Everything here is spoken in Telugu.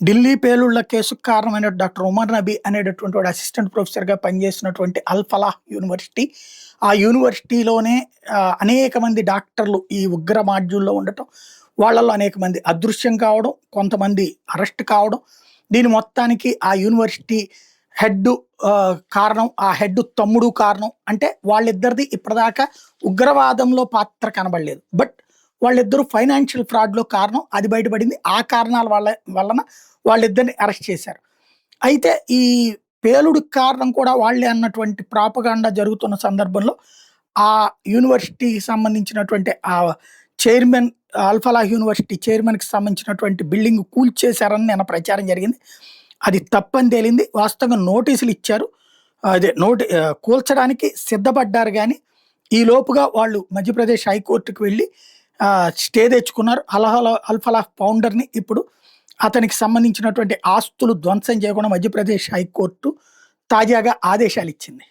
ఢిల్లీ పేలుళ్ల కేసుకు కారణమైన డాక్టర్ ఉమర్ నబీ అనేటటువంటి వాడు అసిస్టెంట్ ప్రొఫెసర్‌గా పనిచేస్తున్నటువంటి అల్ ఫలాహ్ యూనివర్సిటీ. ఆ యూనివర్సిటీలోనే అనేక మంది డాక్టర్లు ఈ ఉగ్ర మాడ్యూల్‌లో ఉండటం, వాళ్ళలో అనేక మంది అదృశ్యం కావడం, కొంతమంది అరెస్ట్ కావడం. దీని మొత్తానికి ఆ యూనివర్సిటీ హెడ్డు కారణం. ఆ హెడ్ తమ్ముడు కారణం. అంటే వాళ్ళిద్దరిది ఇప్పటిదాకా ఉగ్రవాదంలో పాత్ర కనబడలేదు. బట్ వాళ్ళిద్దరూ ఫైనాన్షియల్ ఫ్రాడ్‌లో కారణం. అది బయటపడింది. ఆ కారణాల వలన వాళ్ళిద్దరిని అరెస్ట్ చేశారు. అయితే ఈ పేలుడుకి కారణం కూడా వాళ్ళే అన్నటువంటి ప్రాపగాండా జరుగుతున్న సందర్భంలో ఆ యూనివర్సిటీకి సంబంధించినటువంటి చైర్మన్, అల్ ఫలాహ్ యూనివర్సిటీ చైర్మన్‌కి సంబంధించినటువంటి బిల్డింగ్ కూల్చేశారని నిన్న ప్రచారం జరిగింది. అది తప్పని తేలింది. వాస్తవంగా నోటీసులు ఇచ్చారు. అదే కూల్చడానికి సిద్ధపడ్డారు గానీ, ఈ లోపుగా వాళ్ళు మధ్యప్రదేశ్ హైకోర్టుకి వెళ్లి స్టే తెచ్చుకున్నారు. అల్ ఫలాహ్ ఫౌండర్‌ని ఇప్పుడు అతనికి సంబంధించినటువంటి ఆస్తులు ధ్వంసం చేయకుండా మధ్యప్రదేశ్ హైకోర్టు తాజాగా ఆదేశాలిచ్చింది.